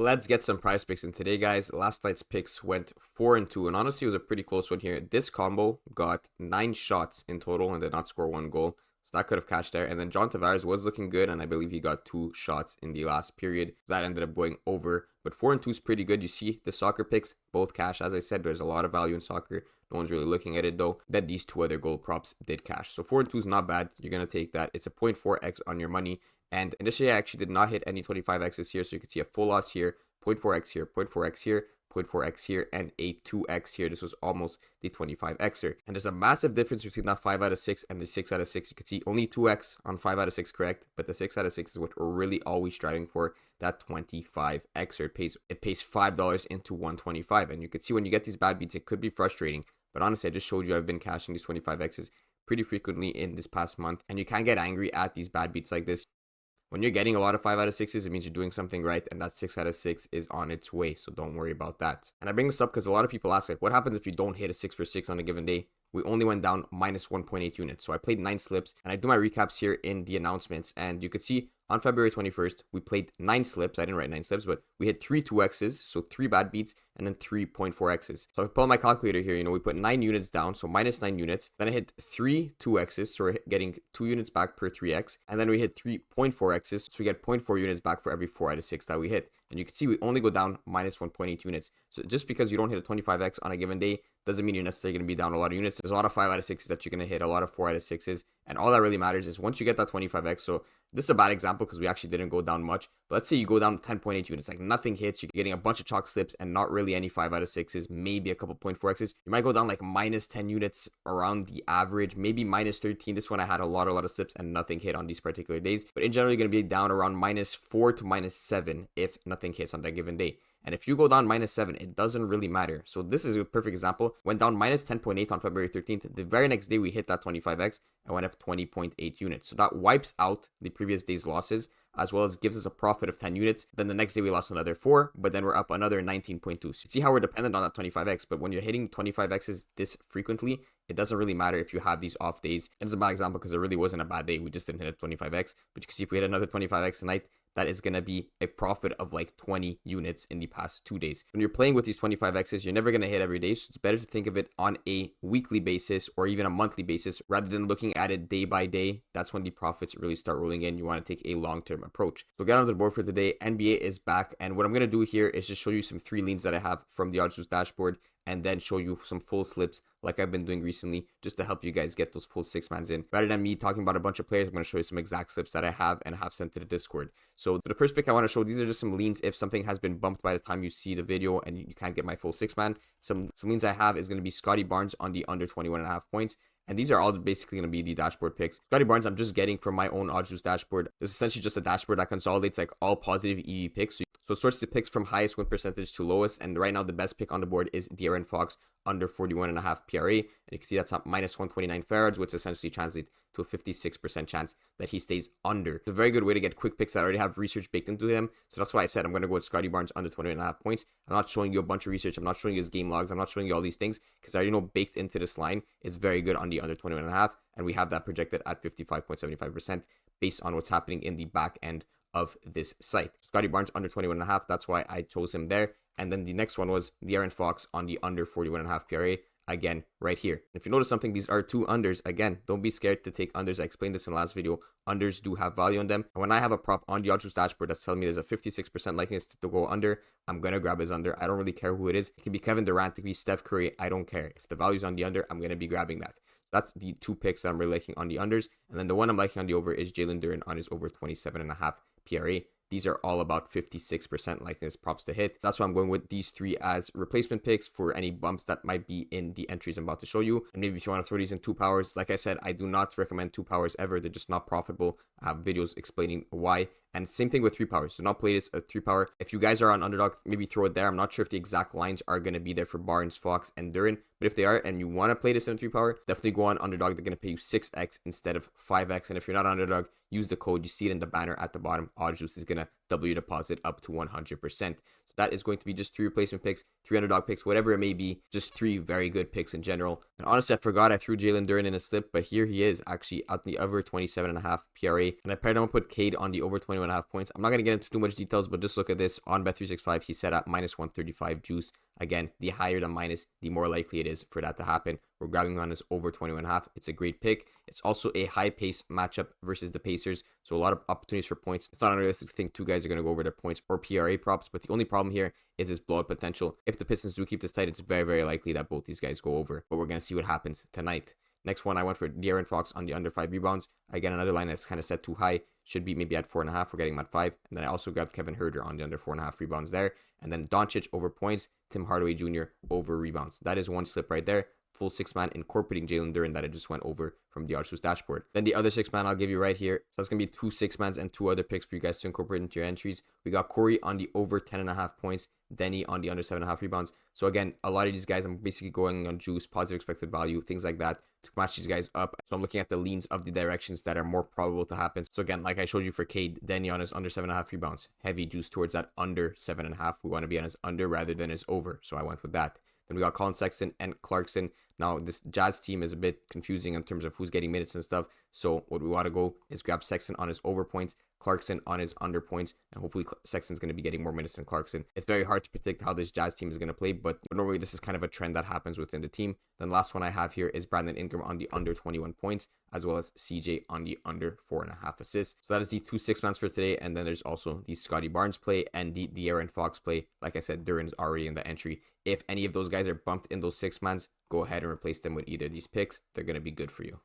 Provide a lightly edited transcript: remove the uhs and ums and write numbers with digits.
Let's get some prize picks in today, guys. Last night's picks went 4-2, and honestly, it was a pretty close one here. This combo got 9 shots in total and did not score 1 goal, so that could have cashed there. And then John Tavares was looking good, and I believe he got 2 shots in the last period. That ended up going over, but 4-2 is pretty good. You see the soccer picks both cash. As I said, there's a lot of value in soccer. No one's really looking at it though. That these 2 other goal props did cash. So 4-2 is not bad. You're gonna take that. It's a 0.4x on your money. And initially, I actually did not hit any 25x's here, so you can see a full loss here, 0.4x here, 0.4x here, 0.4x here, and a 2x here. This was almost the 25xer. And there's a massive difference between that 5 out of 6 and the 6 out of 6. You can see only 2x on 5 out of 6 correct, but the 6 out of 6 is what we're really always striving for, that 25xer. It pays $5 into 125. And you can see when you get these bad beats, it could be frustrating. But honestly, I just showed you I've been cashing these 25x's pretty frequently in this past month. And you can't get angry at these bad beats like this. When you're getting a lot of 5 out of 6s, it means you're doing something right, and that 6 out of 6 is on its way, so don't worry about that. And I bring this up because a lot of people ask, like, what happens if you don't hit a 6 for 6 on a given day? We only went down minus 1.8 units. So I played 9 slips, and I do my recaps here in the announcements, and you could see on February 21st, we played 9 slips. I didn't write 9 slips, but we hit 3 2x's, so 3 bad beats, and then 3.4x's. So if I pull out my calculator here, we put 9 units down, so minus 9 units. Then I hit 3 2x's, so we're getting 2 units back per 3x. And then we hit 3.4x's, so we get 0.4 units back for every 4 out of 6 that we hit. And you can see we only go down minus 1.8 units. So just because you don't hit a 25x on a given day doesn't mean you're necessarily going to be down a lot of units. There's a lot of 5 out of 6s that you're going to hit, a lot of 4 out of 6s. And all that really matters is once you get that 25x. So this is a bad example because we actually didn't go down much. But let's say you go down 10.8 units, like nothing hits. You're getting a bunch of chalk slips and not really any 5 out of 6s, maybe a couple 0.4x's. You might go down like minus 10 units around the average, maybe minus 13. This one I had a lot of slips and nothing hit on these particular days. But in general, you're going to be down around minus 4 to minus 7 if nothing hits on that given day. And if you go down minus 7, it doesn't really matter. So this is a perfect example. Went down minus 10.8 on February 13th. The very next day, we hit that 25x and went up 20.8 units. So that wipes out the previous day's losses, as well as gives us a profit of 10 units. Then the next day, we lost another 4, but then we're up another 19.2. So you see how we're dependent on that 25x. But when you're hitting 25x's this frequently, it doesn't really matter if you have these off days. And it's a bad example because it really wasn't a bad day. We just didn't hit a 25x. But you can see if we hit another 25x tonight, that is going to be a profit of like 20 units in the past 2 days. When you're playing with these 25x's, you're never going to hit every day. So it's better to think of it on a weekly basis or even a monthly basis rather than looking at it day by day. That's when the profits really start rolling in. You want to take a long-term approach. So get on the board for today. NBA is back. And what I'm going to do here is just show you some 3 leans that I have from the OddsJuice dashboard, and then show you some full slips like I've been doing recently, just to help you guys get those full 6-mans in. Rather than me talking about a bunch of players, I'm going to show you some exact slips that I have and have sent to the Discord. So the first pick I want to show, these are just some leans if something has been bumped by the time you see the video and you can't get my full 6-man. Some leans I have is going to be Scotty Barnes on the under 21.5 points. And these are all basically going to be the dashboard picks. Scotty Barnes, I'm just getting from my own OddsJuice dashboard. It's essentially just a dashboard that consolidates like all positive EV picks. So it sorts the picks from highest win percentage to lowest. And right now, the best pick on the board is De'Aaron Fox under 41.5 PRA. And you can see that's at minus 129 farads, which essentially translates to a 56% chance that he stays under. It's a very good way to get quick picks that already have research baked into them. So that's why I said I'm going to go with Scotty Barnes under 21.5 points. I'm not showing you a bunch of research. I'm not showing you his game logs. I'm not showing you all these things because I already know baked into this line, it's very good on the under 21.5. And we have that projected at 55.75% based on what's happening in the back end of this site. Scotty Barnes under 21.5. That's why I chose him there. And then the next one was De'Aaron Fox on the under 41.5 PRA. Again, right here. If you notice something, these are 2 unders. Again, don't be scared to take unders. I explained this in the last video. Unders do have value on them. And when I have a prop on the OddsJuice dashboard that's telling me there's a 56% likeliness to go under, I'm going to grab his under. I don't really care who it is. It can be Kevin Durant, it can be Steph Curry. I don't care. If the value's on the under, I'm going to be grabbing that. So that's the 2 picks that I'm really liking on the unders. And then the one I'm liking on the over is Jalen Duren on his over 27.5 PRA. These are all about 56% likeness props to hit. That's why I'm going with these 3 as replacement picks for any bumps that might be in the entries I'm about to show you. And maybe if you want to throw these in 2 powers, like I said, I do not recommend 2 powers ever. They're just not profitable. I have videos explaining why. And same thing with 3 powers. Do not play this at 3 power. If you guys are on underdog, maybe throw it there. I'm not sure if the exact lines are going to be there for Barnes, Fox, and Duren. But if they are and you want to play this in 3 power, definitely go on underdog. They're going to pay you 6x instead of 5x. And if you're not underdog, use the code. You see it in the banner at the bottom. OddsJuice is going to double your deposit up to 100%. So that is going to be just 3 replacement picks, 3 underdog picks, whatever it may be. Just 3 very good picks in general. And honestly, I forgot I threw Jalen Duren in a slip, but here he is actually at the over 27.5 PRA. And I paired him up with Cade on the over 21.5 points. I'm not going to get into too much details, but just look at this. On Bet365, he's set at minus 135 juice. Again, the higher the minus, the more likely it is for that to happen. We're grabbing on his over 21.5. It's a great pick. It's also a high pace matchup versus the Pacers. So a lot of opportunities for points. It's not unrealistic to think 2 guys are going to go over their points or PRA props, but the only problem here is his blowout potential. If the Pistons do keep this tight, it's very, very likely that both these guys go over. But we're going to see what happens tonight. Next one, I went for De'Aaron Fox on the under 5 rebounds. Again, another line that's kind of set too high. Should be maybe at 4.5. We're getting him at 5. And then I also grabbed Kevin Huerter on the under 4.5 rebounds there. And then Doncic over points, Tim Hardaway Jr. over rebounds. That is one slip right there. Full 6-man incorporating Jalen Duren that I just went over from the OddsJuice dashboard. Then the other 6-man I'll give you right here. So that's going to be 2 6-mans and 2 other picks for you guys to incorporate into your entries. We got Corey on the over 10.5 points, Denny on the under 7.5 rebounds. So again, a lot of these guys I'm basically going on juice, positive expected value, things like that to match these guys up. So I'm looking at the leans of the directions that are more probable to happen. So again, like I showed you for Cade, Denny on his under 7.5 rebounds. Heavy juice towards that under 7.5. We want to be on his under rather than his over. So I went with that. Then we got Colin Sexton and Clarkson. Now, this Jazz team is a bit confusing in terms of who's getting minutes and stuff. So what we want to go is grab Sexton on his over points, Clarkson on his under points, and hopefully Sexton's going to be getting more minutes than Clarkson. It's very hard to predict how this Jazz team is going to play, but normally this is kind of a trend that happens within the team. Then last one I have here is Brandon Ingram on the under 21 points, as well as CJ on the under 4.5 assists. So that is the 2 6-mans for today, and then there's also the Scotty Barnes play and the De'Aaron Fox play. Like I said, Duren is already in the entry. If any of those guys are bumped in those 6-mans, go ahead and replace them with either of these picks. They're going to be good for you.